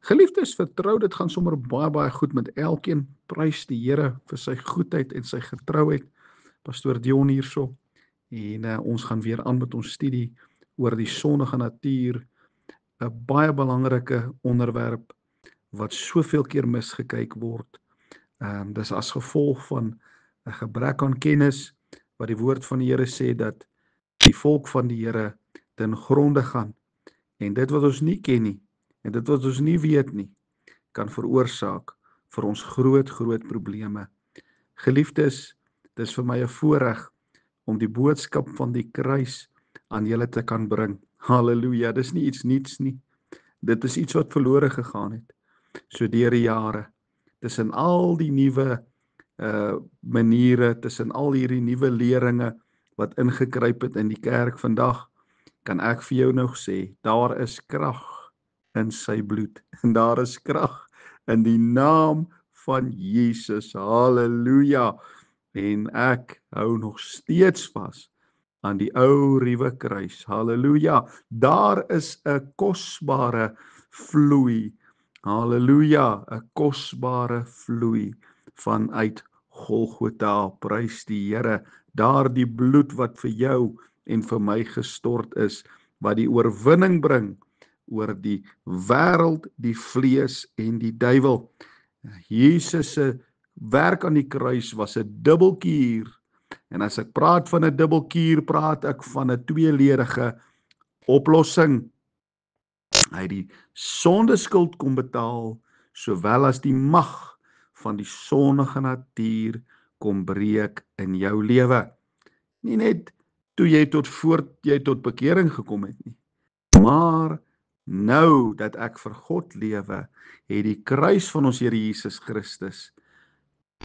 Geliefdes, vertrou, dit gaan sommer baie goed met elkeen. Prys die Here vir sy goedheid en sy getrouheid. Pastoor Dion hierso. En ons gaan weer aan met ons studie oor die sondige natuur. 'n Baie belangrike onderwerp wat soveel keer misgekyk word. Dis as gevolg van 'n gebrek aan kennis, wat die woord van die Here sê dat die volk van die Here ten gronde gaan. En dit wat ons nie ken nie, en dit wat ons nie weet nie, kan veroorsaak vir ons groot probleme. Geliefdes, dis vir my 'n voorreg om die boodskap van die kruis aan julle te kan bring. Halleluja, dis nie iets niets nie. Dit is iets wat verlore gegaan het, so deur die jare. Tussen al die nuwe maniere, tussen al hierdie nuwe leringe wat ingekruip het in die kerk vandag, kan ek vir jou nog sê, daar is krag in sy bloed, en daar is krag in die naam van Jesus. Halleluja. En ek hou nog steeds vas aan die ou ruwe kruis. Halleluja. Daar is 'n kosbare vloei. Halleluja, 'n kosbare vloei vanuit Golgotha. Prys die Here. Daardie bloed wat vir jou en vir my gestort is, wat die oorwinning bring oor die wêreld, die vlees en die duiwel. Jesus se werk aan die kruis was 'n dubbelkuur. En as ek praat van 'n dubbelkuur, praat ek van 'n tweeledige oplossing. Hy het die sondeskuld kom betaal, sowel as die mag van die sondige natuur kom breek in jou lewe. Nie net toe jy tot bekering gekom het nie, maar nou dat ek vir God lewe, het die kruis van ons Here Jesus Christus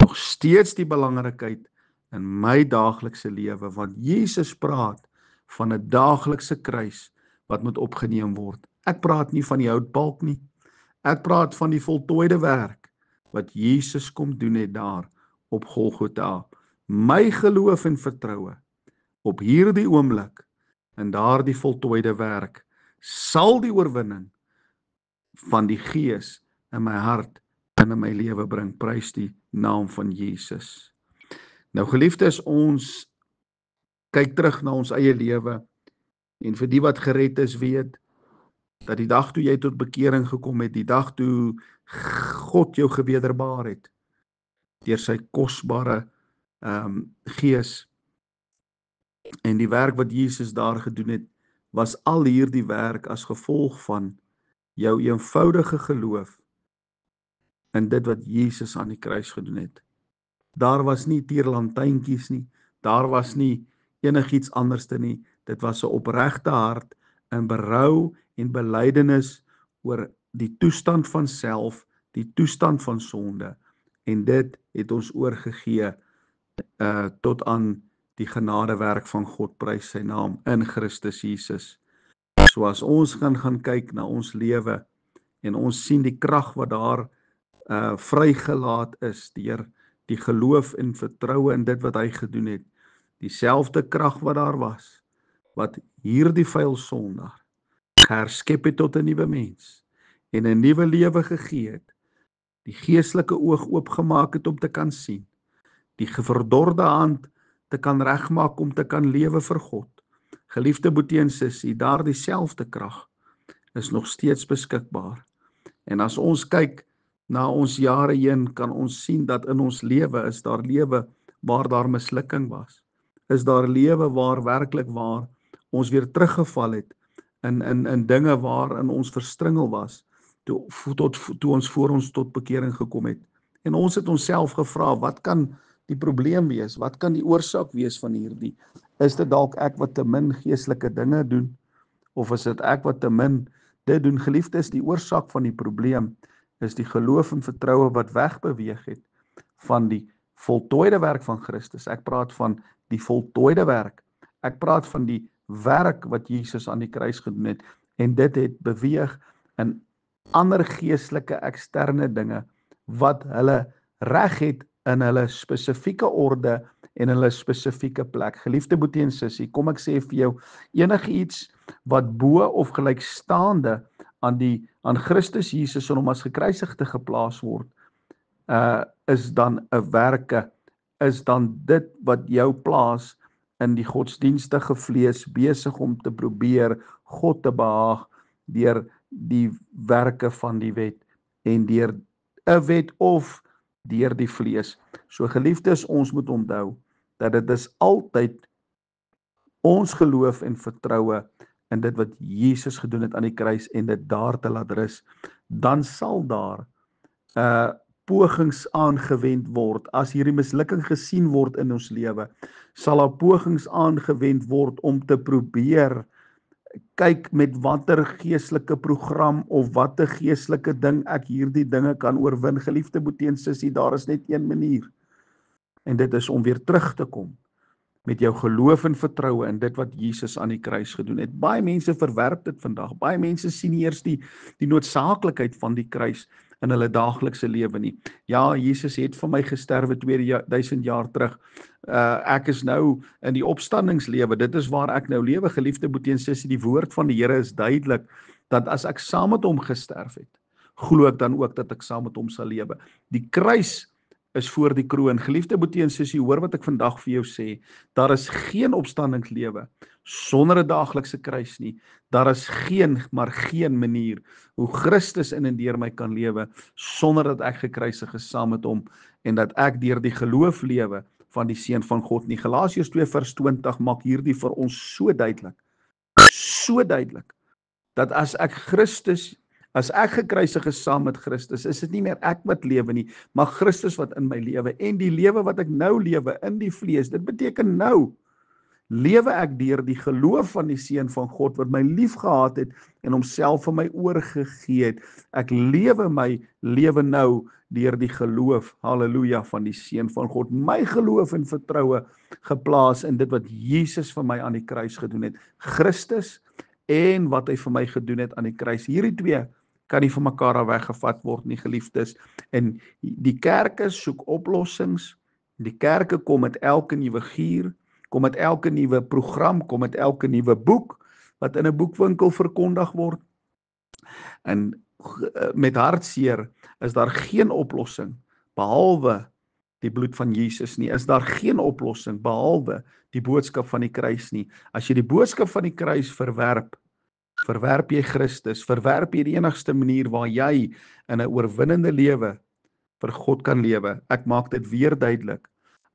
nog steeds die belangrikheid in my daaglikse lewe, want Jesus praat van 'n daaglikse kruis wat moet opgeneem word. Ek praat nie van die houtbalk nie. Ek praat van die voltooide werk wat Jesus kom doen het daar op Golgotha. My geloof en vertroue op hierdie oomblik in daardie voltooide werk sal die oorwinning van die Gees in my hart en in my lewe bring. Prys die naam van Jesus. Nou geliefdes, ons kyk terug na ons eie lewe, en vir die wat gered is weet, dat die dag toe jy tot bekering gekom het, die dag toe God jou gewederbaar het, deur sy kosbare Gees, en die werk wat Jesus daar gedoen het, was al hierdie werk as gevolg van jou eenvoudige geloof in dit wat Jesus aan die kruis gedoen het. Daar was nie tierlantynkies nie, daar was nie enigiets anderste nie, dit was 'n opregte hart in berou en belydenis oor die toestand van self, die toestand van sonde, en dit het ons oorgegee tot aan die genadewerk van God, prys sy naam, in Christus Jesus. So as ons gaan kyk na ons lewe, en ons sien die krag wat daar vrygelaat is, deur die geloof en vertroue in dit wat hy gedoen het, dieselfde krag wat daar was, wat hierdie vuil sondaar herskep het tot 'n nuwe mens, en 'n nuwe lewe gegee het, die geestelike oog oopgemaak het om te kan sien, die verdorde hand te kan regmaak om te kan lewe vir God. Geliefde boetie en sussie, daardie selfde krag is nog steeds beskikbaar. En as ons kyk na ons jare heen, kan ons sien dat in ons lewe is daar lewe waar daar mislukking was. Is daar lewe waar werklik waar ons weer teruggeval het in dinge waarin ons verstringel was, toe ons voor ons tot bekering gekom het. En ons het onsself gevra, wat kan die probleem wees? Wat kan die oorsaak wees van hierdie? Is dit dalk ek wat te min geestelike dinge doen? Of is dit ek wat te min dit doen? Geliefdes, die oorsaak van die probleem is die geloof en vertroue wat wegbeweeg het van die voltooide werk van Christus. Ek praat van die voltooide werk. Ek praat van die werk wat Jesus aan die kruis gedoen het, en dit het beweeg in ander geestelike eksterne dinge wat hulle reg het in hulle spesifieke orde en hulle spesifieke plek. Geliefde boetie en sussie, kom ek sê vir jou, enige iets wat bo of gelykstaande aan Christus Jesus en hom as gekruisigde geplaas word, is dan 'n werke, is dan dit wat jou plaas in die godsdienstige vlees besig om te probeer God te behaag deur die werke van die wet en deur 'n wet of deur die vlees. So geliefdes, ons moet onthou dat dit is altyd ons geloof en vertroue in dit wat Jesus gedoen het aan die kruis en dit daar te laat rus. Dan sal daar pogings aangewend word. As hierdie mislukking gesien word in ons lewe, sal daar pogings aangewend word om te probeer kyk met watter geestelike program of watter geestelike ding ek hierdie dinge kan oorwin. Geliefde boetie en sussie, daar is net een manier. En dit is om weer terug te kom met jou geloof en vertroue in dit wat Jesus aan die kruis gedoen het. Baie mense verwerp dit vandag. Baie mense sien nie eers die noodsaaklikheid van die kruis in hulle daaglikse lewe nie. Ja, Jesus het vir my gesterwe 2000 jaar terug. Ek is nou in die opstandingslewe. Dit is waar ek nou lewe, geliefde boetie en sussie. Die woord van die Here is duidelik dat as ek saam met hom gesterf het, glo ek dan ook dat ek saam met hom sal lewe. Die kruis is voor die kroon. Geliefde boetie en sussie, hoor wat ek vandag vir jou sê. Daar is geen opstandingslewe sonder 'n daaglikse kruis nie. Daar is geen manier hoe Christus in en deur my kan lewe sonder dat ek gekruisig is saam met hom en dat ek deur die geloof lewe van die Seun van God nie. Galasiërs 2:20 maak hierdie vir ons so duidelik, dat as ek gekruisig is saam met Christus, is dit nie meer ek wat lewe nie, maar Christus wat in my lewe. En die lewe wat ek nou lewe in die vlees, dit beteken nou lewe ek deur die geloof van die Seun van God wat my liefgehad het en homself vir my oorgegee het. Ek lewe my lewe nou deur die geloof, halleluja, van die Seun van God. My geloof en vertroue geplaas in dit wat Jesus vir my aan die kruis gedoen het. Christus en wat hy vir my gedoen het aan die kruis. Hierdie twee kan nie van mekaar weggevat word nie, geliefdes. En die kerke soek oplossings. Die kerke kom met elke nuwe gier, kom met elke nuwe program, kom met elke nuwe boek wat in 'n boekwinkel verkondig word. En met hartseer is daar geen oplossing behalwe die bloed van Jesus nie. Is daar geen oplossing behalwe die boodskap van die kruis nie. As jy die boodskap van die kruis verwerp jy Christus, verwerp jy die enigste manier waar jy in 'n oorwinnende lewe vir God kan lewe. Ek maak dit weer duidelik.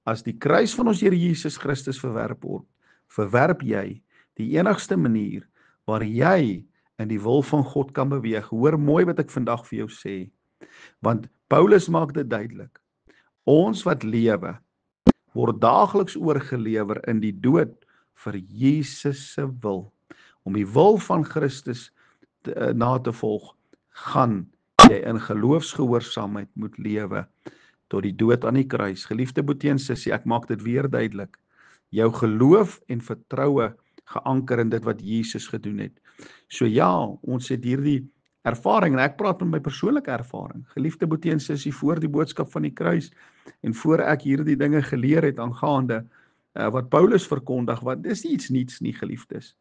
As die kruis van ons Here Jesus Christus verwerp word, verwerp jy die enigste manier waar jy in die wil van God kan beweeg. Hoor mooi wat ek vandag vir jou sê, want Paulus maak dit duidelik. Ons wat lewe, word daagliks oorgelewer in die dood vir Jesus se wil. Om die wil van Christus na te volg, gaan jy in geloofsgehoorsaamheid moet lewe tot die dood aan die kruis. Geliefde boetie en sussie, ek maak dit weer duidelik. Jou geloof en vertroue geanker in dit wat Jesus gedoen het. So ja, ons het hierdie ervaring, en ek praat met my persoonlike ervaring. Geliefde boetie en sussie, voor die boodskap van die kruis en voor ek hierdie dinge geleer het aangaande wat Paulus verkondig, wat dis nie iets niets nie, geliefdes.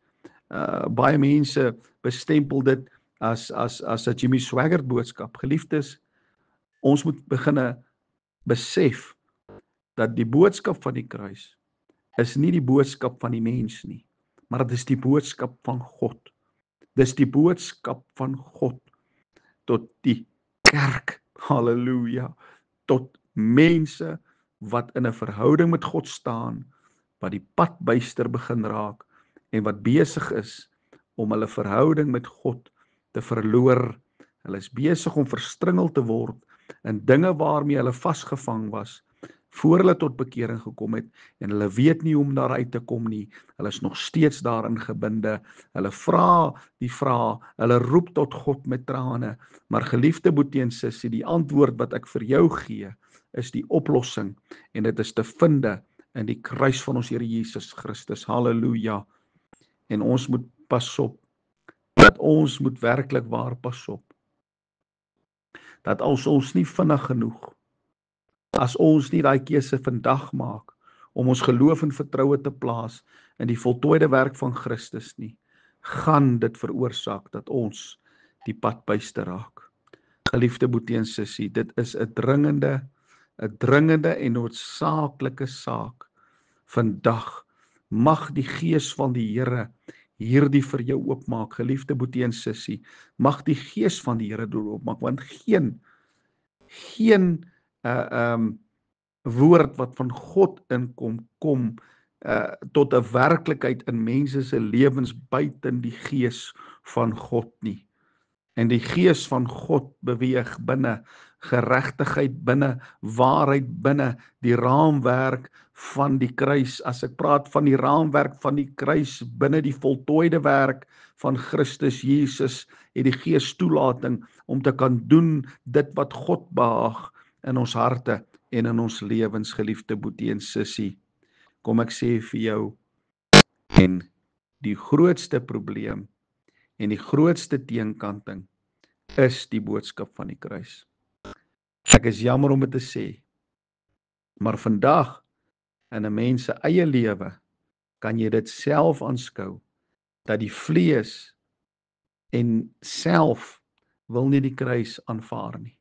Baie mense bestempel dit as 'n Jimmy Swaggart boodskap. Geliefdes, ons moet beginne besef dat die boodskap van die kruis is nie die boodskap van die mens nie, maar dit is die boodskap van God. Dis die boodskap van God tot die kerk, halleluja, tot mense wat in 'n verhouding met God staan, wat die pad byster begin raak en wat besig is om hulle verhouding met God te verloor. Hulle is besig om verstringel te word in dinge waarmee hulle vasgevang was voor hulle tot bekering gekom het en hulle weet nie hoe om daaruit te kom nie. Hulle is nog steeds daarin gebinde. Hulle vra die vrae, hulle roep tot God met trane. Maar geliefde boetie en sussie, die antwoord wat ek vir jou gee, is die oplossing en dit is te vind in die kruis van ons Here Jesus Christus. Halleluja. En ons moet pas op. Dat ons moet werklik waar pas op. Dat as ons nie vinnig genoeg, as ons nie daai keuse vandag maak om ons geloof en vertroue te plaas in die voltooide werk van Christus nie, gaan dit veroorsaak dat ons die pad bys te raak. Geliefde boetie en sussie, dit is 'n dringende en noodsaaklike saak. Vandag mag die Gees van die Here hierdie vir jou oopmaak, geliefde boetie en sussie. Mag die Gees van die Here dit oopmaak, want geen woord wat van God kom tot 'n werklikheid in mense se lewens buiten die Gees van God nie. En die Gees van God beweeg binne geregtigheid, binne waarheid, binne die raamwerk van die kruis. As ek praat van die raamwerk van die kruis, binne die voltooide werk van Christus Jesus, het die Gees toelating om te kan doen dit wat God behaag in ons harte en in ons lewens, geliefde boetie en sussie. Kom ek sê vir jou, en die grootste probleem en die grootste teenkanting is die boodskap van die kruis. Ek is jammer om dit te sê, maar vandag in 'n mens se eie lewe kan jy dit self aanskou, dat die vlees en self wil nie die kruis aanvaar nie.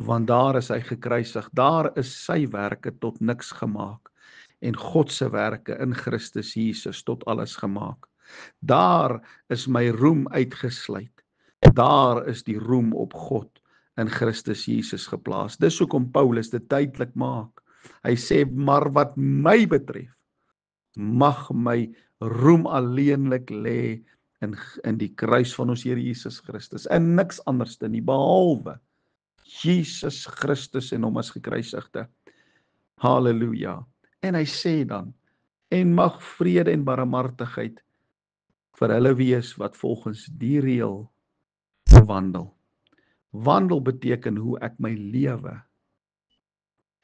Want daar is hy gekruisig, daar is sy werke tot niks gemaak en God se werke in Christus Jesus tot alles gemaak. Daar is my roem uitgesluit. Daar is die roem op God in Christus Jesus geplaas. Dis hoekom Paulus dit duidelik maak. Hy sê, maar wat my betref, mag my roem alleenlik lê in die kruis van ons Here Jesus Christus, en niks anders nie, behalwe Jesus Christus en hom as gekruisigde. Halleluja. En hy sê dan, en mag vrede en barmhartigheid vir hulle wees wat volgens die reël wandel. Wandel beteken hoe ek my lewe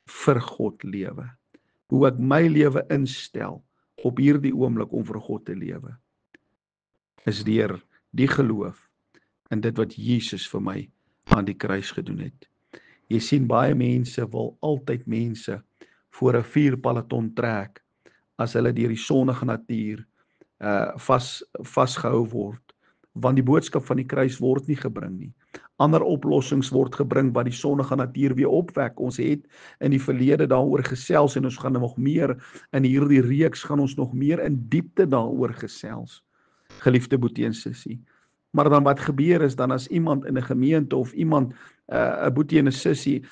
vir God lewe. Hoe ek my lewe instel op hierdie oomblik om vir God te lewe. Is deur die geloof in dit wat Jesus vir my aan die kruis gedoen het. Jy sien, baie mense wil altyd mense voor 'n vuurpalaton trek as hulle deur die sondige natuur vasgehou word, want die boodskap van die kruis word nie gebring nie. Ander oplossings word gebring wat die sondige natuur weer opwek. Ons het in die verlede daaroor gesels en ons gaan nog meer in hierdie reeks gaan ons nog meer in diepte daaroor gesels. Geliefde boetie en sussie. Maar dan wat gebeur is dan as iemand in 'n gemeente of iemand 'n boetie en 'n sussie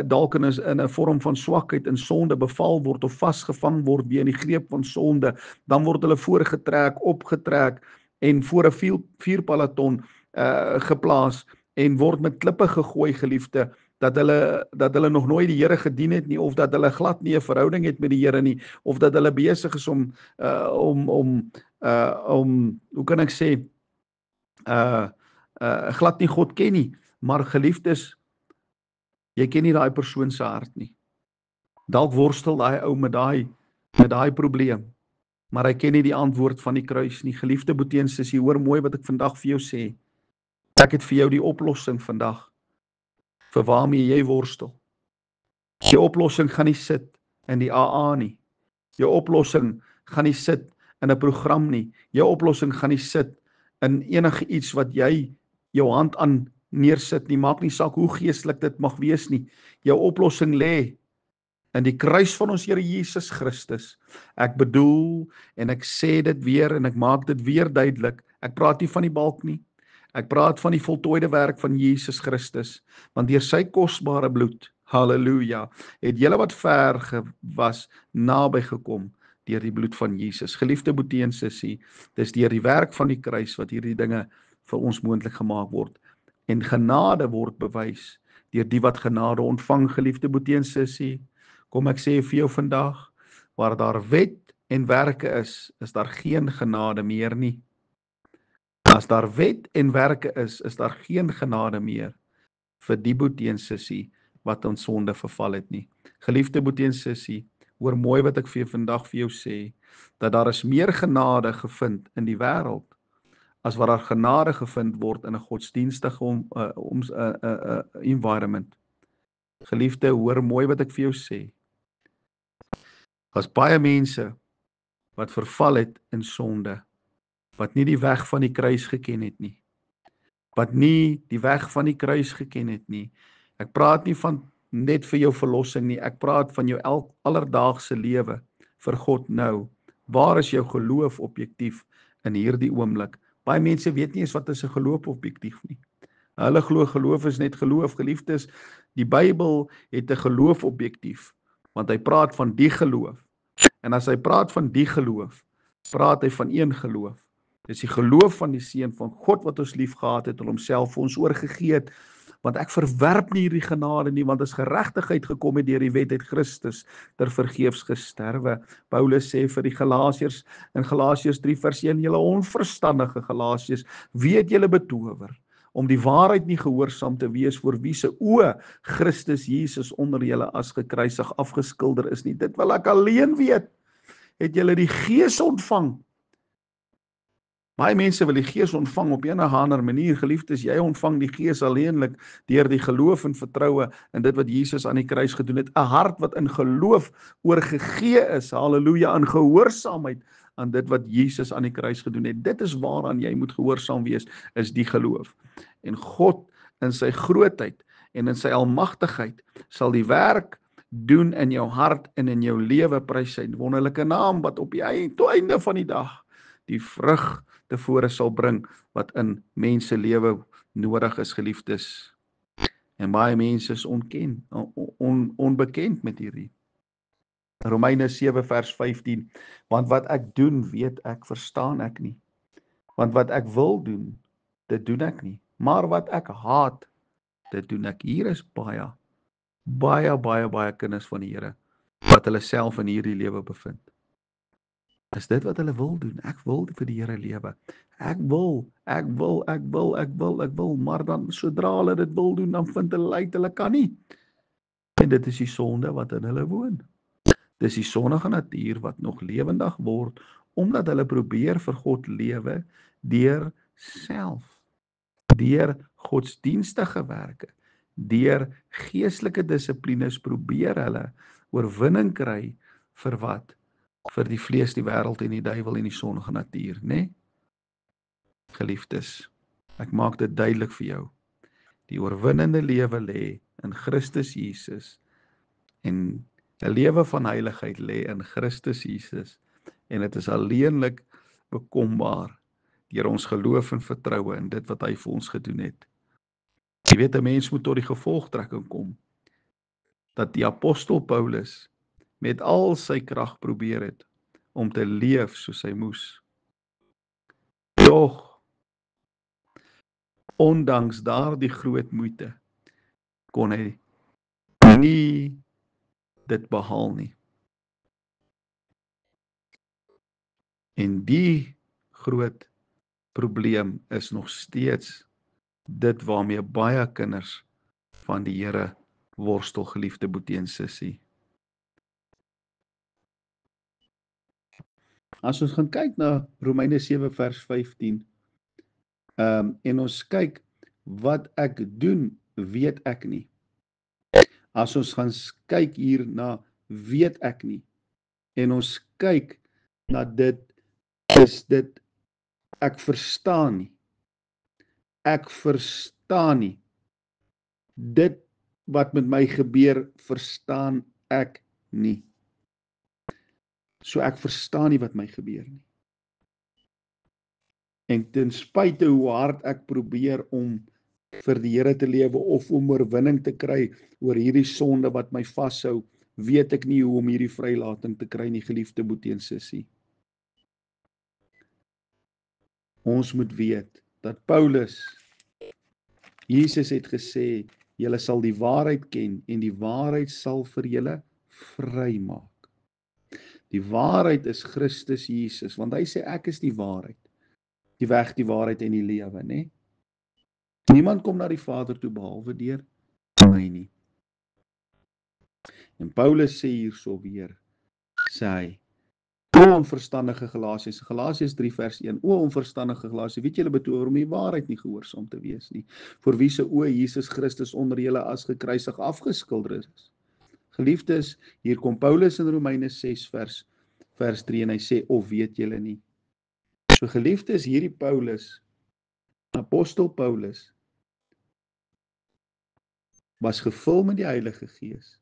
dalk in 'n vorm van swakheid in sonde beval word of vasgevang word weer in die greep van sonde, dan word hulle voorgetrek, opgetrek en voor 'n vuurpalaton geplaas en word met klippe gegooi, geliefde, dat hulle nog nooit die Here gedien het nie, of dat hulle glad nie 'n verhouding het met die Here nie, of dat hulle besig is om hoe kan ek sê, glad nie God ken nie. Maar geliefdes, jy ken nie daai persoon se hart nie. Dalk worstel daai ou met daai probleem, maar hy ken nie die antwoord van die kruis nie. Geliefde boetie en sussie, hoor mooi wat ek vandag vir jou sê. Ek het vir jou die oplossing vandag vir waarmee jy worstel. Die oplossing gaan nie sit in die AA nie. Jou oplossing gaan nie sit in 'n program nie. Jou oplossing gaan nie sit in enige iets wat jy jou hand aan neersit nie. Maak nie saak hoe geestelik dit mag wees nie. Jou oplossing lê in die kruis van ons Here Jesus Christus. Ek bedoel, en ek sê dit weer en ek maak dit weer duidelik, ek praat nie van die balk nie. Ek praat van die voltooide werk van Jesus Christus, want deur sy kosbare bloed, halleluja, het julle wat ver was naby gekom deur die bloed van Jesus. Geliefde boetie en sussie, dis deur die werk van die kruis wat hierdie dinge vir ons moontlik gemaak word. En genade word bewys deur die wat genade ontvang, geliefde boetie en sussie. Kom ek sê vir jou vandag, waar daar wet en werke is daar geen genade meer nie. As daar wet en werke is daar geen genade meer vir die boetie en sussie wat in sonde verval het nie. Geliefde boetie en sussie, hoor mooi wat ek vandag vir jou sê, dat daar is meer genade gevind in die wêreld as wat daar genade gevind word in 'n godsdienstige environment. Geliefde, hoor mooi wat ek vir jou sê. Daar's baie mense wat verval het in sonde, wat nie die weg van die kruis geken het nie. wat nie die weg van die kruis geken het nie. Ek praat nie van net vir jou verlossing nie, ek praat van jou alledaagse lewe vir God nou. Waar is jou geloof objektief in hierdie oomblik? Baie mense weet nie eens wat is 'n geloof objektief nie. Hulle glo geloof is net geloof. Geliefdes, die Bybel het 'n geloof objektief, want hy praat van die geloof. En as hy praat van die geloof, praat hy van een geloof. Dis die geloof van die Seun van God wat ons lief gehad het en homself vir ons oorgegee het. Want ek verwerp nie hierdie genade nie, want as geregtigheid gekom het deur die wet, het Christus ter vergeefs gesterwe. Paulus sê vir die Galasiërs in Galasiërs 3 vers 1, julle onverstandige Galasiërs, wie het julle betower om die waarheid nie gehoorsaam te wees, voor wie se oë Christus Jesus onder julle as gekruisig afgeskilder is nie. Dit wil ek alleen weet. Het julle die Gees ontvang? Baie mense wil die Gees ontvang op enige ander manier. Geliefdes, jy ontvang die Gees alleenlik deur die geloof en vertroue in dit wat Jesus aan die kruis gedoen het. 'n Hart wat in geloof oorgegee is, haleluja, in gehoorsaamheid aan dit wat Jesus aan die kruis gedoen het. Dit is waaraan jy moet gehoorsaam wees, is die geloof. En God in sy grootheid en in sy almagtigheid sal die werk doen in jou hart en in jou lewe, prys sy wonderlike naam, wat op die einde van die dag die vrug tevore sal bring wat in mense lewe nodig is, geliefdes. En baie mense is onbekend met hierdie. Romeine 7 vers 15, want wat ek doen, weet ek, verstaan ek nie. Want wat ek wil doen, dit doen ek nie. Maar wat ek haat, dit doen ek. Hier is baie kinders van die Here wat hulle self in hierdie lewe bevind. Is dit wat hulle wil doen? Ek wil vir die Here lewe. Ek wil, maar dan sodra hulle dit wil doen, dan vind hulle uit hulle kan nie. En dit is die sonde wat in hulle woon. Dis die sondige natuur wat nog lewendig word, omdat hulle probeer vir God lewe deur self, deur godsdienstige werke, deur geestelike dissiplines probeer hulle oorwinning kry vir wat? Vir die vlees, die wêreld en die duiwel en die sondige natuur, né? Geliefdes, ek maak dit duidelik vir jou. Die oorwinnende lewe lê in Christus Jesus en 'n lewe van heiligheid lê in Christus Jesus en dit is alleenlik bekombaar deur ons geloof en vertroue in dit wat hy vir ons gedoen het. Jy weet, 'n mens moet tot die gevolgtrekking kom dat die apostel Paulus met al sy krag probeer het om te leef soos hy moes. Doch, ondanks daardie groot moeite, kon hy nie dit behaal nie. En die groot probleem is nog steeds dit waarmee baie kinders van die Here worstel, geliefde boetie en sussie. As ons gaan kyk na Romeine 7 vers 15, en ons kyk wat ek doen, weet ek nie. As ons gaan kyk hier na weet ek nie, en ons kyk na dit, is dit ek verstaan nie. Ek verstaan nie. Dit wat met my gebeur, verstaan ek nie. So ek verstaan nie wat my gebeur nie. En ten spyte hoe hard ek probeer om vir die Here te lewe of om oorwinning te kry oor hierdie sonde wat my vashou, weet ek nie hoe om hierdie vrylating te kry nie, geliefde boetie en sussie. Ons moet weet dat Paulus, Jesus het gesê, julle sal die waarheid ken en die waarheid sal vir julle vrymaak. Die waarheid is Christus Jesus, want hy sê ek is die waarheid, die weg, die waarheid en die lewe, né? Niemand kom na die Vader toe behalwe deur my nie. En Paulus sê hierso weer, sê hy, o onverstandige Galasiërs, Galasiërs 3 vers 1, o onverstandige Galasiërs, weet julle betower om die waarheid nie gehoorsaam te wees nie, vir wie se oë Jesus Christus onder julle as gekruisig afgeskilder is. Geliefdes, hier kom Paulus in Romeine 6 vers 3 en hy sê, of weet julle nie. So geliefdes, hierdie Paulus Apostel Paulus was gevul met die Heilige Gees,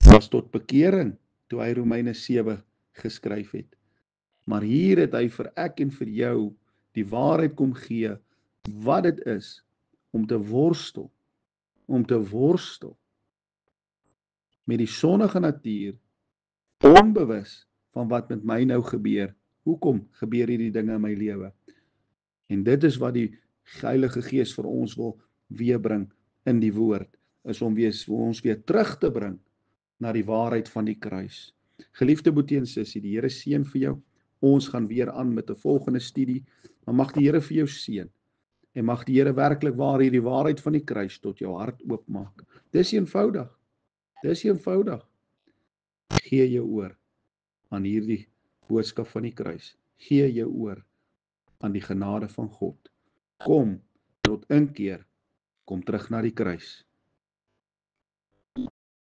was tot bekering toe hy Romeine 7 geskryf het. Maar hier het hy vir ek en vir jou die waarheid kom gee, wat dit is om te worstel met die sondige natuur, onbewus van wat met my nou gebeur. Hoekom gebeur hierdie dinge in my lewe? En dit is wat die Heilige Gees vir ons wil weerbring in die woord, is om ons weer terug te bring na die waarheid van die kruis. Geliefde boetie en sussie, die Here seën vir jou. Ons gaan weer aan met 'n volgende studie. Maar mag die Here vir jou seën. En mag die Here werklik waar hierdie waarheid van die kruis tot jou hart oopmaak. Dis eenvoudig. Gee jou oor aan hierdie boodskap van die kruis. Gee jou oor aan die genade van God. Kom tot inkeer. Kom terug na die kruis.